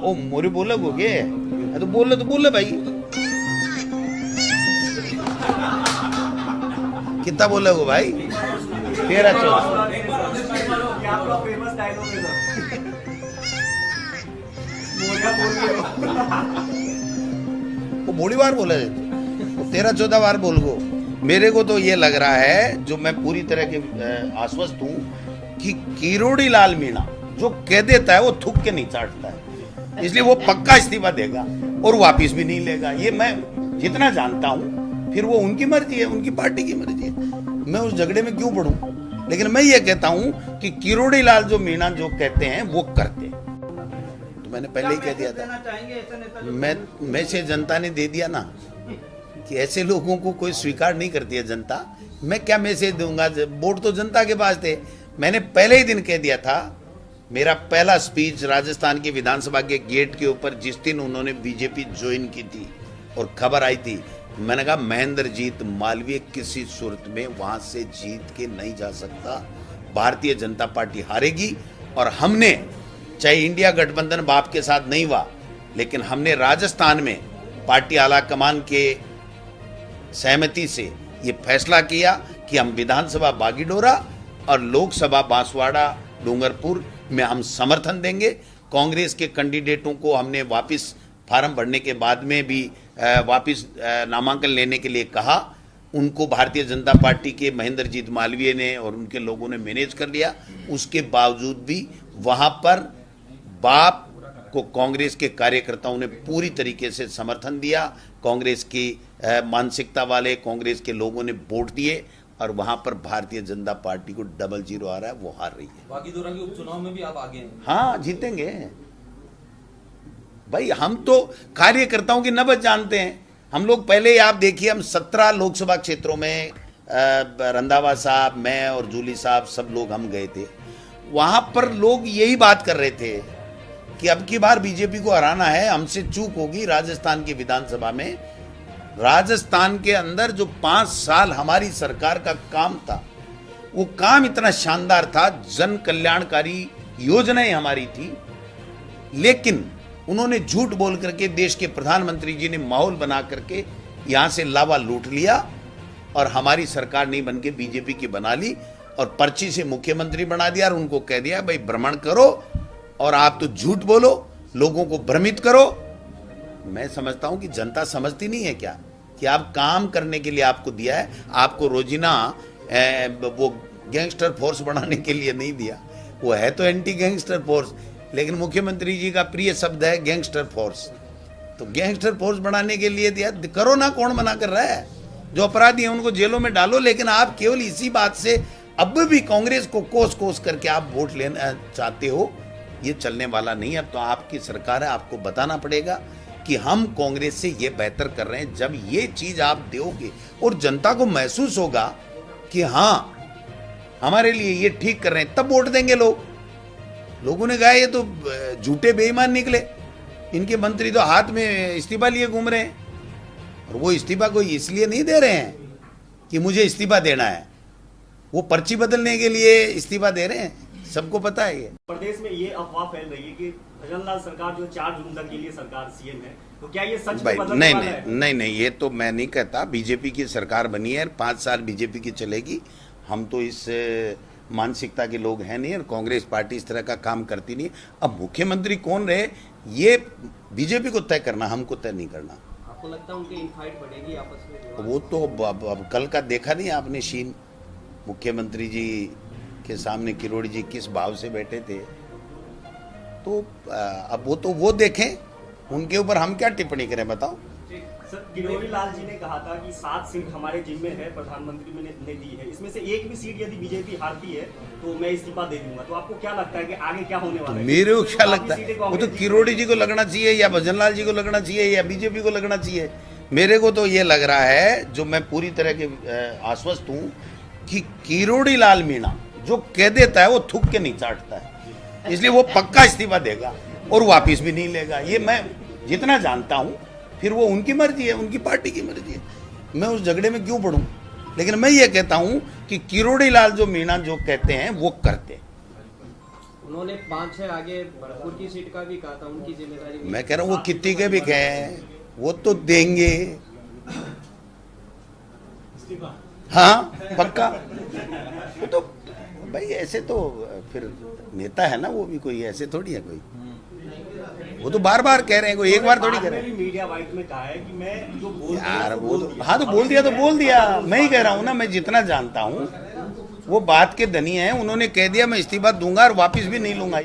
ओ मोरे बोला हो गए तो बोले भाई कितना बोले हो भाई 13-14 वो बड़ी बार बोला 13-14 बार बोल गो। मेरे को तो ये लग रहा है जो मैं पूरी तरह के आश्वस्त हूँ कि किरोड़ी लाल मीणा जो कह देता है वो थूक के नहीं चाटता है, इसलिए वो पक्का इस्तीफा देगा और वापिस भी नहीं लेगा। ये मैं जितना जानता हूँ, फिर वो उनकी मर्जी है, उनकी पार्टी की मर्जी है, मैं उस झगड़े में क्यों पढ़ूं। लेकिन मैं ये कहता हूँ कि किरोड़ी लाल जो मीणा जो कहते हैं वो करते। तो मैंने पहले ही कह दिया था, मैसेज जनता ने दे दिया ना कि ऐसे लोगों को कोई स्वीकार नहीं करती है जनता। मैं क्या मैसेज दूंगा, वोट तो जनता के पास थे। मैंने पहले ही दिन कह दिया था, मेरा पहला स्पीच राजस्थान की विधानसभा के गेट के ऊपर जिस दिन उन्होंने बीजेपी ज्वाइन की थी और खबर आई थी, मैंने कहा महेंद्रजीत मालवीय किसी सूरत में वहां से जीत के नहीं जा सकता, भारतीय जनता पार्टी हारेगी। और हमने चाहे इंडिया गठबंधन बाप के साथ नहीं हुआ, लेकिन हमने राजस्थान में पार्टी आला कमान के सहमति से ये फैसला किया कि हम विधानसभा बागीडोरा और लोकसभा बांसवाड़ा डूंगरपुर में हम समर्थन देंगे। कांग्रेस के कैंडिडेटों को हमने वापस फार्म भरने के बाद में भी वापस नामांकन लेने के लिए कहा। उनको भारतीय जनता पार्टी के महेंद्रजीत मालवीय ने और उनके लोगों ने मैनेज कर लिया। उसके बावजूद भी वहां पर बाप को कांग्रेस के कार्यकर्ताओं ने पूरी तरीके से समर्थन दिया। कांग्रेस की मानसिकता वाले कांग्रेस के लोगों ने वोट दिए और वहां पर भारतीय जनता पार्टी को 0-0 आ रहा है, वो हार रही है। बागीडोरा के उपचुनाव में भी आप आगे हैं। हाँ, जीतेंगे भाई। हम तो कार्यकर्ताओं की नब्ज जानते हैं। हम लोग पहले ही आप देखिए, हम 17 लोकसभा क्षेत्रों में रंधावा साहब, मैं और जूली साहब सब लोग हम गए थे। वहां पर लोग यही बात कर रहे थे कि अब की बार बीजेपी को हराना है, हमसे चूक होगी। राजस्थान की विधानसभा में, राजस्थान के अंदर जो 5 साल हमारी सरकार का काम था, वो काम इतना शानदार था, जन कल्याणकारी योजनाएं हमारी थी, लेकिन उन्होंने झूठ बोल करके देश के प्रधानमंत्री जी ने माहौल बना करके यहां से लावा लूट लिया और हमारी सरकार नहीं बन के बीजेपी की बना ली और पर्ची से मुख्यमंत्री बना दिया और उनको कह दिया भाई भ्रमण करो और आप तो झूठ बोलो, लोगों को भ्रमित करो। मैं समझता हूं कि जनता समझती नहीं है क्या कि आप काम करने के लिए आपको दिया है, आपको रोजीना वो गैंगस्टर फोर्स बनाने के लिए नहीं दिया। वो है तो एंटी गैंगस्टर फोर्स, लेकिन मुख्यमंत्री जी का प्रिय शब्द है गैंगस्टर फोर्स। तो गैंगस्टर फोर्स बनाने के लिए दिया, करो ना, कौन मना कर रहा है। जो अपराधी हैं उनको जेलों में डालो, लेकिन आप केवल इसी बात से अब भी कांग्रेस को कोस कोस करके आप वोट लेना चाहते हो, ये चलने वाला नहीं है। अब तो आपकी सरकार है, आपको बताना पड़ेगा कि हम कांग्रेस से ये बेहतर कर रहे हैं। जब ये चीज आप दोगे और जनता को महसूस होगा कि हाँ हमारे लिए ये ठीक कर रहे हैं, तब वोट देंगे लोग। लोगों ने कहा ये तो झूठे बेईमान निकले, इनके मंत्री तो हाथ में इस्तीफा लिए घूम रहे हैं, और वो इस्तीफा कोई इसलिए नहीं दे रहे हैं कि मुझे इस्तीफा देना है, वो पर्ची बदलने के लिए इस्तीफा दे रहे हैं। सबको पता है। ये प्रदेश में ये अफवाह फैल रही है कि भजनलाल सरकार जो 4 जून तक के लिए सरकार सीएम है, तो क्या ये सच में बदलने वाला है? नहीं, ये तो मैं नहीं कहता। बीजेपी की सरकार बनी है, 5 साल बीजेपी की चलेगी। हम तो इस मानसिकता के लोग हैं नहीं, और कांग्रेस पार्टी इस तरह का काम करती नहीं। अब मुख्यमंत्री कौन रहे ये बीजेपी को तय करना, हमको तय नहीं करना। आपको लगता है उनकी इनफाइट बढ़ेगी आपस में? वो तो अब कल का देखा नहीं आपने सीन, मुख्यमंत्री जी के सामने किरोड़ी जी किस भाव से बैठे थे। तो अब वो देखें, उनके ऊपर हम क्या टिप्पणी करें, बताओ। सर, किरोड़ी लाल जी ने कहा था कि 7 सीट हमारे जिम्मे है, प्रधानमंत्री ने दी है, इसमें से एक भी सीट यदि बीजेपी हारती है तो मैं इस्तीफा दे दूंगा। तो आपको क्या लगता है कि आगे क्या होने वाला है? मेरे को क्या लगता है, वो तो किरोड़ी जी को लगना चाहिए या भजनलाल जी को लगना चाहिए या बीजेपी को लगना चाहिए। मेरे को तो ये लग रहा है, जो मैं पूरी तरह के आश्वस्त हूँ कि किरोड़ी लाल मीणा जो कह देता है वो थूक के नहीं चाटता है, इसलिए वो पक्का इस्तीफा देगा और वापिस भी नहीं लेगा। ये मैं जितना जानता हूँ, फिर वो उनकी मर्जी है, उनकी पार्टी की मर्जी है, मैं उस झगड़े में क्यों पढ़ूं। लेकिन मैं ये कहता हूं कि किरोड़ी लाल जो मीणा जो कहते हैं वो करते। उन्होंने 5-6 आगे भरतपुर की सीट का भी कहा था, उनकी जिम्मेदारी भी। मैं कह रहा हूँ वो कितनी के भी कहें वो तो देंगे। हाँ पक्का। वो तो भाई ऐसे तो फिर नेता है ना, वो भी कोई ऐसे थोड़ी है कोई, वो तो बार बार कह रहे हैं, कोई एक बार थोड़ी कह रहे हैं मीडिया वाइट में कहा है कि मैं जो बोल यार। वो तो हाँ तो बोल दिया। मैं ही कह रहा हूँ ना, मैं जितना जानता हूँ वो बात के धनी है, उन्होंने कह दिया मैं इस्तीफा दूंगा और वापिस भी नहीं लूंगा।